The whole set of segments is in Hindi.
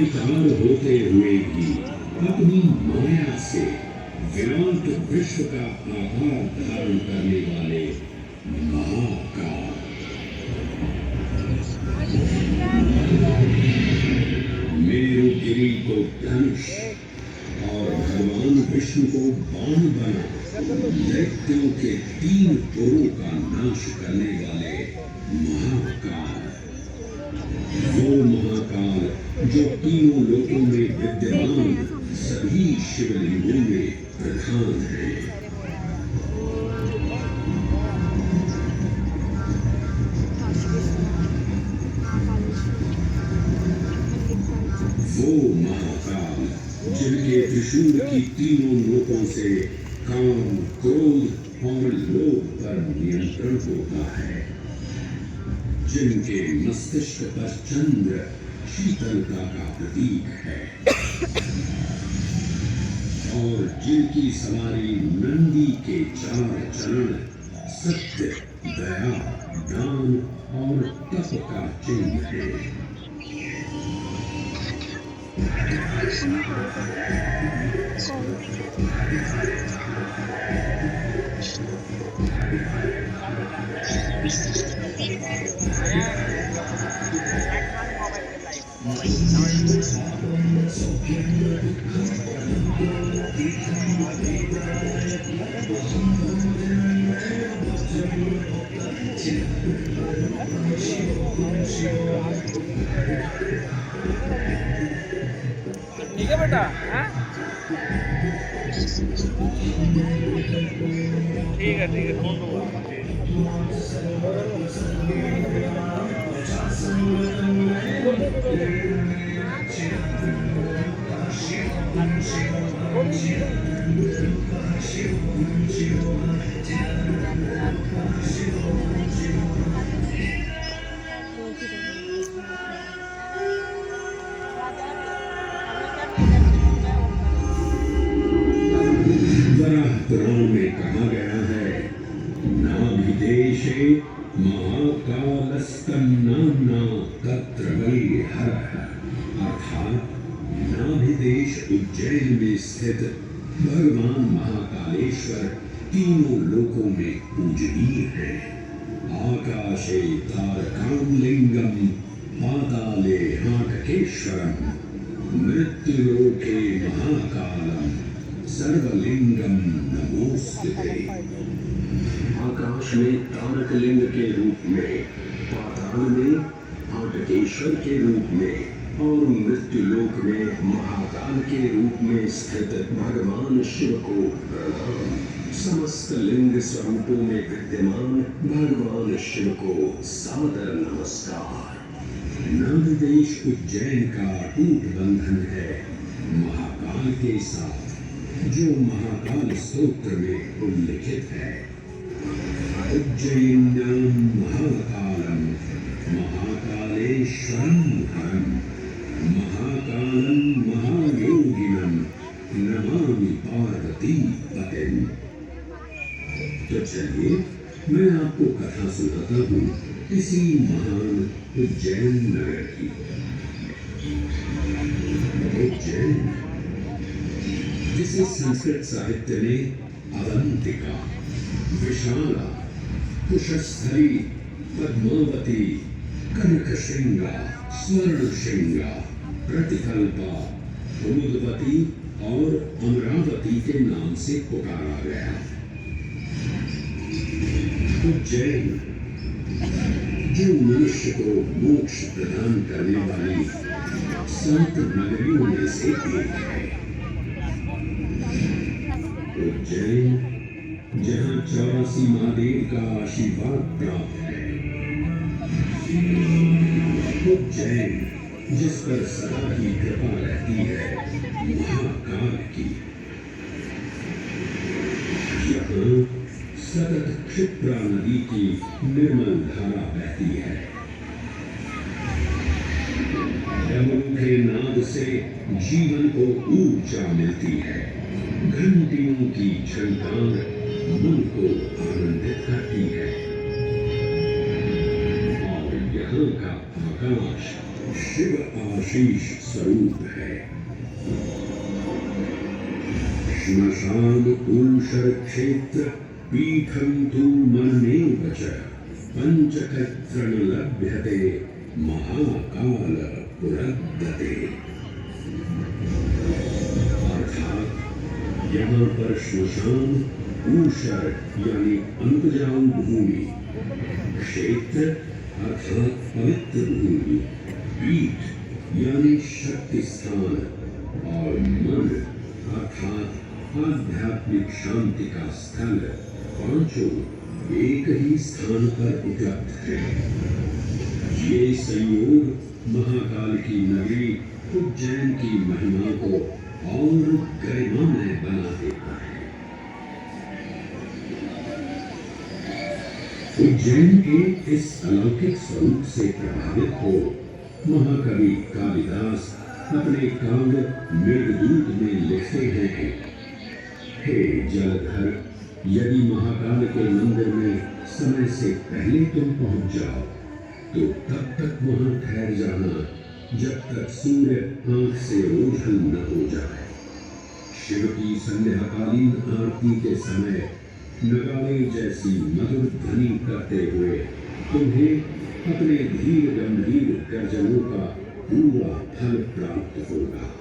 निर्विकार होते हुए भी अपनी माया से विराट विश्व का आकार धारण करने वाले महाकाल। मेरुगिरी को धनुष और भगवान विष्णु को बाण बना दैत्यों के 3 पुरों का नाश करने वाले महाकाल। वो महाकाल जो तीनों लोकों में विद्यमान सभी शिवलिंगों में प्रधान है। वो महाकाल जिनके त्रिशूल की तीनों नोकों से काम, क्रोध और लोभ पर नियंत्रण होता है, जिनके मस्तिष्क पर चंद्र शीतलता का प्रतीक है और जिनकी सवारी नंदी के 4 चरण सत्य, दया, दान और तप का चिन्ह है। ठीक है बेटा, हाँ? ठीक है, फोन दूंगा। पुराण में कहा गया है, नाभिदेशे महाकालस्तन्नाम्ना तत्र वै हरः। अर्थात नाभिदेश उज्जैन में स्थित भगवान महाकालेश्वर तीनों लोकों में पूजनीय है। आकाशे तारकालिंगम पाताले हाटकेश्वरम मृत्युलोके महाकालम सर्वलिंगम नमोस्तुते। आकाश में तारक लिंग के रूप में, पाताल में हाटकेश्वर के रूप में और मृत्युलोक में महाकाल के रूप में स्थित भगवान शिव को प्रणाम। समस्त लिंग स्वरूपों में विद्यमान भगवान शिव को सादर नमस्कार। नाभिदेश उज्जैन का अटूट बंधन है महाकाल के साथ, जो महाकाल स्तोत्र में उल्लिखित है। उज्जयिन्यां महाकालम महाकालेश्वरं हरं महाकालं महायोगिनं नमामि पार्वती पतिं। तो चलिए मैं आपको कथा सुनाता हूँ इसी महान उज्जैन नगर की। उज्जैन जिसे संस्कृत साहित्य में अवंतिका, विशाला, कुशस्थली, पद्मावती, कनकश्रृंगा, स्वर्णश्रृंगा, प्रतिकल्पा, उदवती और अमरावती के नाम से पुकारा गया। उज्जैन जो मनुष्य को मोक्ष प्रदान करने वाली 7 नगरियों में से एक है। उज्जैन जहाँ 84 महादेव का आशीर्वाद प्राप्त है। उज्जैन जिस पर सदा की कृपा रहती है महाकाल की। यहाँ सतत क्षिप्रा नदी की निर्मल धारा बहती है। डमरू के नाद से जीवन को ऊर्जा मिलती है। घंटियों की झनकार मन को आनंदित करती है और यहाँ का आकाश शिव आशीष स्वरूप है। श्मशान ऊषर क्षेत्र पीठम तु मनेव च पंचकर्तृण लभ्यते महाकाल पुरद्दते। अर्थात यहाँ पर श्मशान ऊषर यानी अंतजाल भूमि, क्षेत्र अर्थात पवित्र भूमि, पीठ यानी शक्ति स्थान और मन अर्थात आध्यात्मिक शांति का स्थल पांचों एक ही स्थान पर उपलब्ध है। ये संयोग महाकाल की नगरी उज्जैन की महिमा को और गरिमामय बना देता है। उज्जैन के इस अलौकिक स्वरूप से प्रभावित हो महाकवि कालिदास अपने काव्य मेघदूत में लिखते हैं, हे जलधर, यदि महाकाल के मंदिर में समय से पहले तुम पहुंच जाओ तो तब तक वहां ठहर जाना जब तक सूर्य आंख से ओझल न हो जाए। शिव की संध्याकालीन आरती के समय नगाड़े जैसी मधुर ध्वनि करते हुए तुम्हें अपने धीर गंभीर गर्जनों का पूरा फल प्राप्त होगा।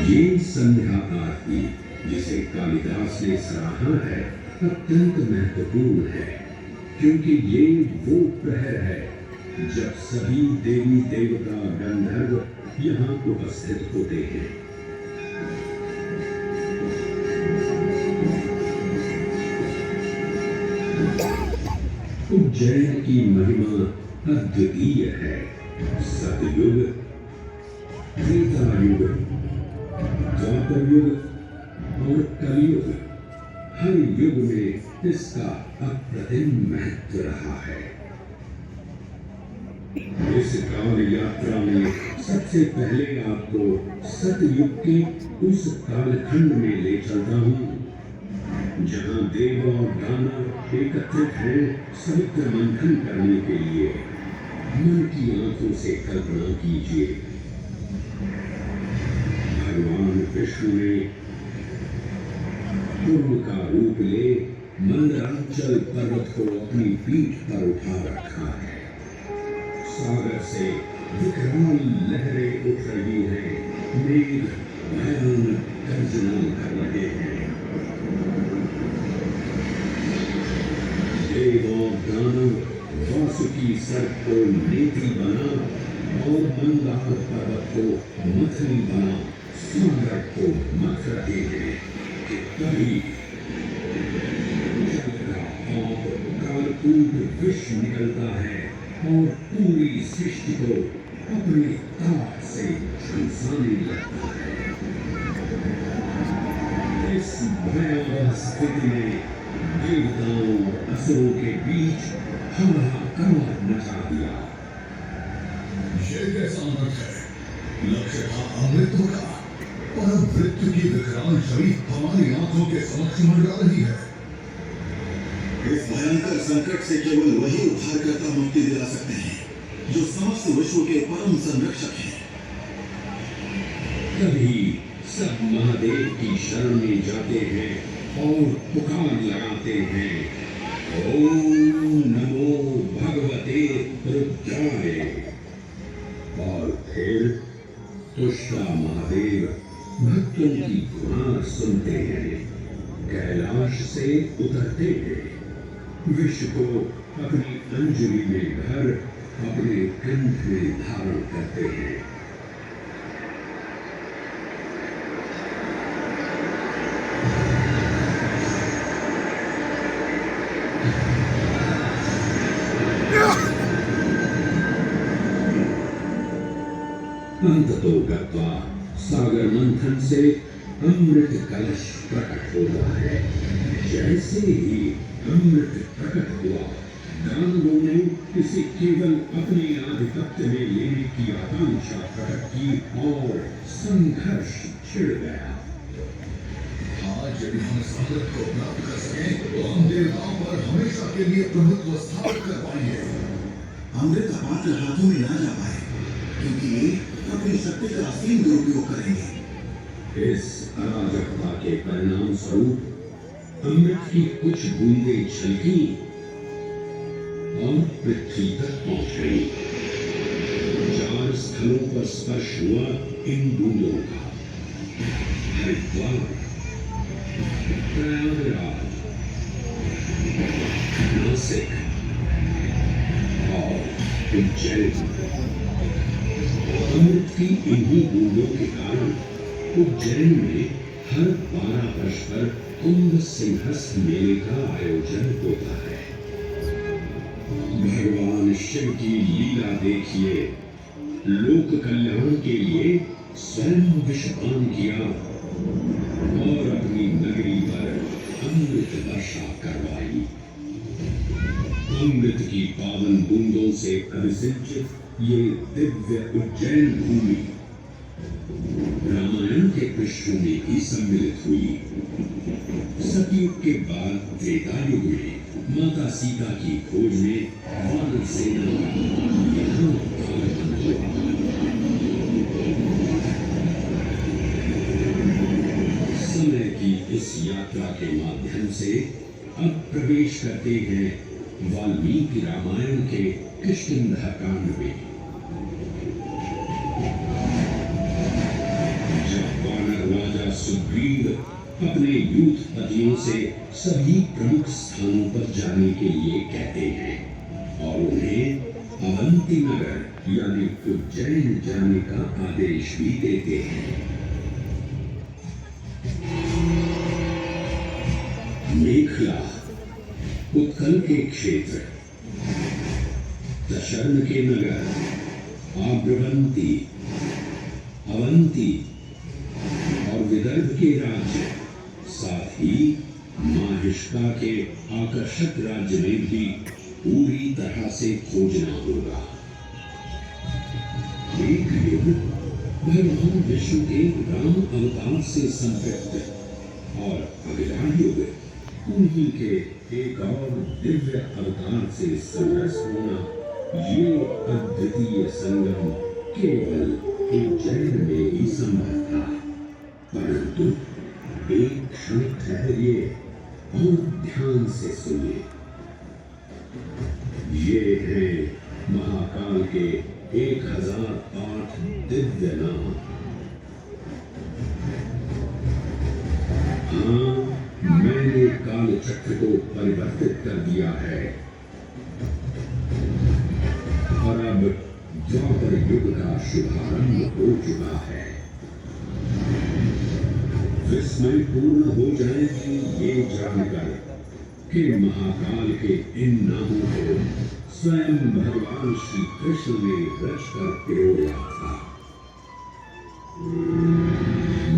ये संध्या आरती जिसे कालिदास ने सराहा है अत्यंत महत्वपूर्ण है, क्योंकि ये वो प्रहर है जब सभी देवी देवता गंधर्व यहाँ उपस्थित होते हैं। उज्जैन की महिमा अद्वितीय है। सतयुग, त्रेता युग, द्वापर युग और कलयुग, हर युग में इसका अप्रतिम महत्व रहा है। इस काल यात्रा में सबसे पहले आपको सतयुग के उस कालखंड में ले चलता हूँ जहाँ देव और दानव एकत्रित हैं समुद्र मंथन करने के लिए। मन की आंखों से कल्पना कीजिए, भगवान विष्णु ने कुंभ का रूप ले मंदराचल पर्वत को अपनी पीठ पर उठा रखा है। सागर से विकराल लहरें उठ रही हैं, मेघ भयानक गर्जना कर रहे हैं। देव और दानव वासुकी सर्प को नेति बना और मंदार पर्वत को मथनी बना सागर को मथ रहे हैं कि तभी जल का आप कालकूट विष निकलता है और पूरी सृष्टि को अपने ताप से झुलसाने लगता है। इस भयावह स्थिति में देवताओं और असुरों के बीच हाहाकार मचा दिया। ये कैसा अनर्थ है? लक्ष्य था अमृत का, और अब मृत्यु की विकराल छवि हमारी आंखों के समक्ष मंडरा रही है। इस भयंकर संकट से केवल वही उद्धारकर्ता मुक्ति दिला सकते हैं जो समस्त विश्व के परम संरक्षक हैं। तभी सब महादेव की शरण में जाते हैं और पुकार लगाते हैं, ओम नमो भगवते रुद्राय। और फिर तुष्टा महादेव भक्तों की गुहार सुनते हैं, कैलाश से उतरते हैं, विश्व को अपनी अंजलि में भर अपने कंठ में धारण करते हैं। अंततोगत्वा सागर मंथन से अमृत कलश प्रकट होता है। जैसे ही अमृत प्रकट हुआ, दानवों ने इसे केवल अपने आधिपत्य में लेने की आकांक्षा प्रकट की और संघर्ष छिड़ गया। आज यदि हम इस अमृत को प्राप्त कर सकें तो हम देवताओं पर हमेशा के लिए प्रभुत्व स्थापित कर पाएंगे। अमृत पात्र हाथों में ना जा पाए, क्योंकि ये अपनी शक्ति का असीम दुरुपयोग करेंगे। इस अराजकता के परिणाम स्वरूप अमृत की कुछ बूंदें छलकी और पृथ्वी तक पहुंच गई। 4 स्थलों पर स्पर्श हुआ इन बूंदों का। हरिद्वार, प्रयागराज, नासिक और उज्जैन। अमृत की इन्हीं बूंदों के कारण उज्जैन में हर 12 वर्ष पर कुंभ सिंहस्थ मेले का आयोजन होता है। भगवान शिव की लीला देखिए। लोक कल्याण के लिए स्वयं विषपान किया और अपनी नगरी पर अमृत वर्षा करवाई। अमृत की पावन बूंदों से अभिसिंचित ये दिव्य उज्जैन भूमि रामायण के पृष्ठभूमि की सम्मिलित हुई। सतयुग के बाद त्रेतायुग में माता सीता की खोज में वानर सेना का यहाँ आगमन हुआ। समय की इस यात्रा के माध्यम से अब प्रवेश करते हैं वाल्मीकि रामायण के किष्किंधा कांड में। जब वानर राजा सुग्रीव अपने यूथपतियों से सभी प्रमुख स्थानों पर जाने के लिए कहते हैं और उन्हें अवंती नगर यानी उज्जैन जाने का आदेश भी देते हैं। मेखला, उत्कल के क्षेत्र, दशरथ के नगर, आब्रवंती, अवंती और विदर्भ के राज्य, साथ ही माहिष्का के आकर्षक राज्य में भी पूरी तरह से खोजना होगा। एक युग भगवान विष्णु के राम अवतार से संपृक्त और अगला युग उन्हीं के एक और दिव्य अवतार से समरस होना, ये अद्वितीय संगम केवल उज्जैन में ही संभव था। परंतु एक क्षण ठहरिए और ध्यान से सुनिए। ये हैं महाकाल के 1008 दिव्य नाम। हाँ, मैंने काल चक्र को परिवर्तित कर दिया है और अब द्वापर युग का शुभारंभ हो चुका है। विस्मय पूर्ण हो जाएगी ये जानकर कि महाकाल के इन नामों को स्वयं भगवान श्री कृष्ण ने रचकर पिरोया था।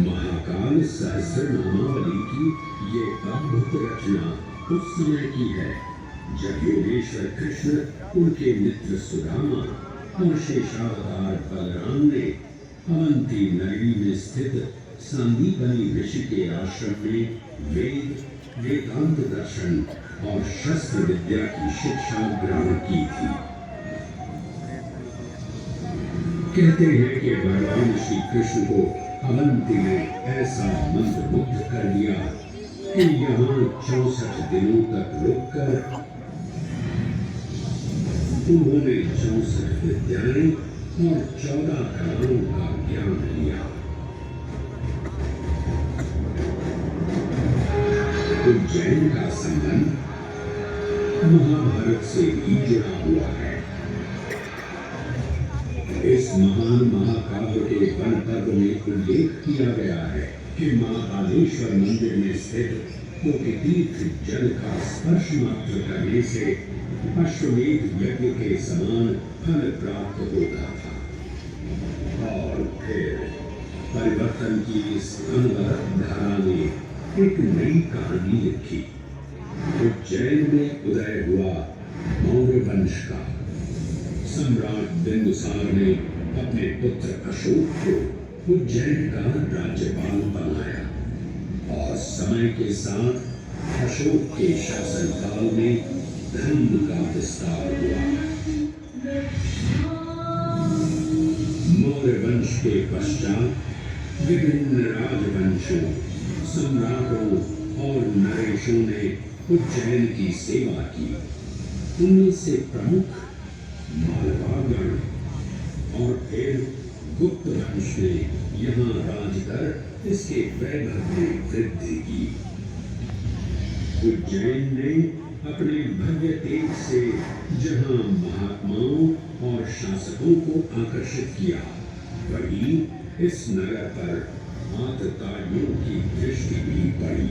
महाकाल सहस्र नामावली की ये अद्भुत रचना उस समय की है जब योगेश्वर कृष्ण, उनके मित्र सुदामा और शेषावतार बलराम ने अवंती नगरी में स्थित संदीपनी ऋषि के आश्रम में वेद, वेदांत दर्शन और शस्त्र विद्या की शिक्षा ग्रहण की थी। कहते हैं कि भगवान श्री कृष्ण को अवंती ने ऐसा मंत्रमुग्ध कर दिया कि यहाँ 64 दिनों तक रुककर उन्होंने 64 विद्याएं और 14 कलाओं का ज्ञान लिया। उज्जैन का संबंध महाभारत से भी जुड़ा हुआ है। इस महान महाकाव्य के वन पर्व में उल्लेख किया गया है कि महाकालेश्वर मंदिर में स्थित कोटितीर्थ जल का स्पर्श मात्र करने से अश्वमेध यज्ञ के समान फल प्राप्त होता था। और फिर परिवर्तन की इस अनवरत धारा ने एक नई कहानी लिखी। उज्जैन में उदय हुआ मौर्य वंश का। सम्राट बिंदुसार ने अपने पुत्र अशोक को उज्जैन का राज्यपाल बनाया और समय के साथ अशोक के शासनकाल में धर्म का विस्तार हुआ। मौर्य वंश के पश्चात विभिन्न राजवंशों, सम्राटों और नरेशों ने उज्जैन की सेवा की। उनमें से प्रमुख मालवागण और फिर गुप्त वंश ने यहाँ राज कर इसके वैभव में वृद्धि की। उज्जैन ने अपने भव्य तेज से जहाँ महात्माओं और शासकों को आकर्षित किया, वहीं इस नगर पर आतताइयों की दृष्टि भी पड़ी।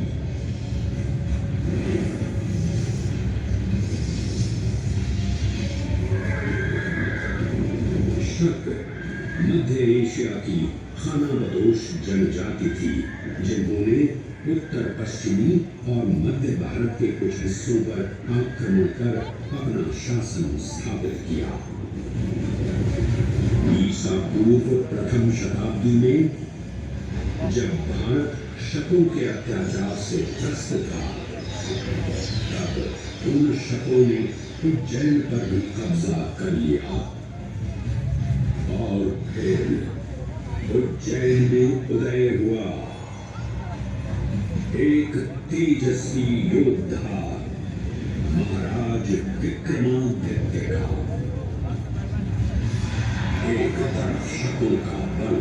शक मध्य एशिया की खानाबदोश जनजाति थी, जिन्होंने उत्तर पश्चिमी और मध्य भारत के कुछ हिस्सों पर आक्रमण कर अपना शासन स्थापित किया। ईसा पूर्व प्रथम शताब्दी में जब भारत शकों के अत्याचार से त्रस्त था, तब उन शकों ने उज्जैन पर भी कब्जा कर लिया और फिर उज्जैन में उदय हुआ एक तेजस्वी योद्धा, महाराज विक्रमादित्य का। एक तरफ शकों का बल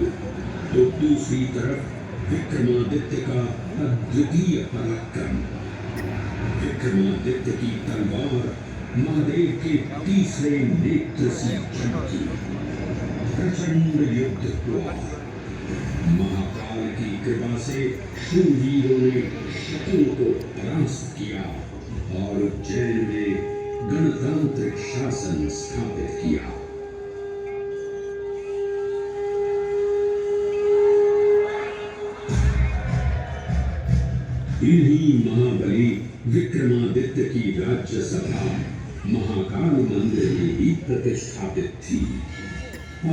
तो दूसरी तरफ विक्रमादित्य का अद्वितीय पराक्रम। विक्रमादित्य की तलवार महादेव के तीसरे नेत्र से चमकी। प्रचंड युद्ध हुआ। महाकाल की कृपा से शूरवीरों ने शकों को परास्त किया और उज्जैन में गणतांत्रिक शासन स्थापित किया। इन्हीं महाबली विक्रमादित्य की राज्यसभा महाकाल मंदिर में ही प्रतिष्ठापित थी।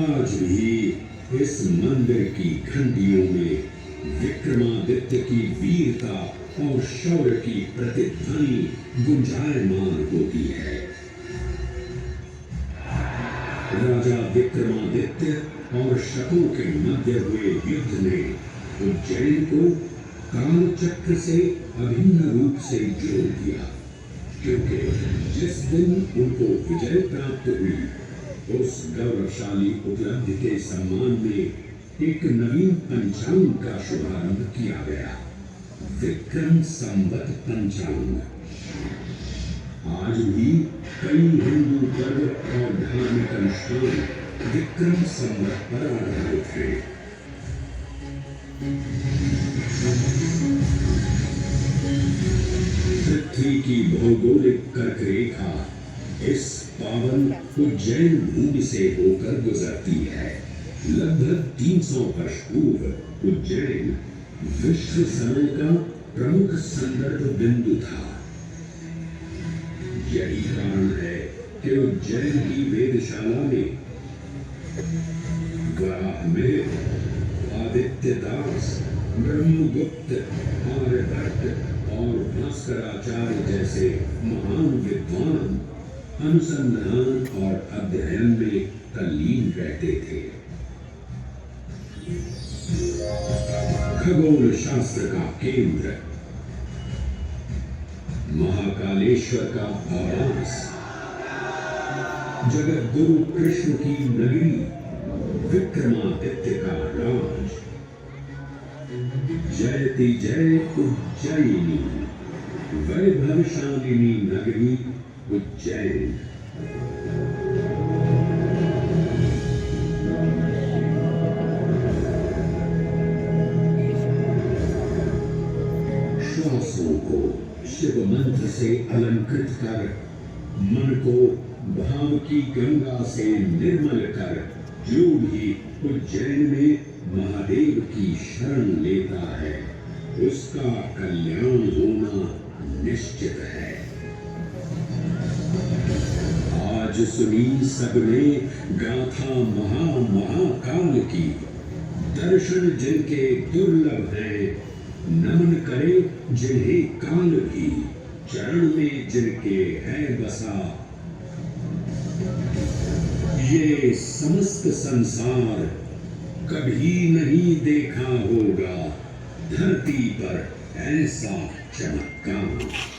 आज भी इस मंदिर की घंटियों में विक्रमादित्य की वीरता और शौर्य की प्रतिध्वनि गुंजायमान होती है। राजा विक्रमादित्य और शकों के मध्य हुए युद्ध ने उज्जैन को कालचक्र से अभिन्न रूप से जोड़ दिया, क्योंकि जिस दिन उनको विजय प्राप्त हुई, उस गौरवशाली उपलब्धि के सम्मान में एक नवीन पंचांग का शुभारंभ किया गया, विक्रम संवत पंचांग। आज भी कई हिंदू पर्व और धार्मिक अनुष्ठान विक्रम संवत पर आधारित हैं। पृथ्वी की भौगोलिक कर्क रेखा इस पावन उज्जैन भूमि से होकर गुजरती है। लगभग 300 वर्ष पूर्व उज्जैन विश्व समय का प्रमुख संदर्भ बिंदु था। यही कारण है कि उज्जैन की वेदशाला में वराहमिहिर, आदित्यदास, ब्रह्मगुप्त, आर्यभट्ट और भास्कराचार्य जैसे महान विद्वान अनुसंधान और अध्ययन में तल्लीन रहते थे। खगोल शास्त्र का केंद्र, महाकालेश्वर का आवास, जगत गुरु कृष्ण की नगरी, विक्रमादित्य का राज। जयति जय उज्जैनी, वैभवशालिनी नगरी उज्जैन। श्वासों को शिव मंत्र से अलंकृत कर, मन को भाव की गंगा से निर्मल कर, जो भी उज्जैन में महादेव की शरण लेता है, उसका कल्याण होना निश्चित है। आज सुनी सबने गाथा महाकाल की, दर्शन जिनके दुर्लभ हैं, नमन करे जिन्हें काल भी, चरण में जिनके है बसा। ये समस्त संसार कभी नहीं देखा होगा धरती पर ऐसा चमत्कार।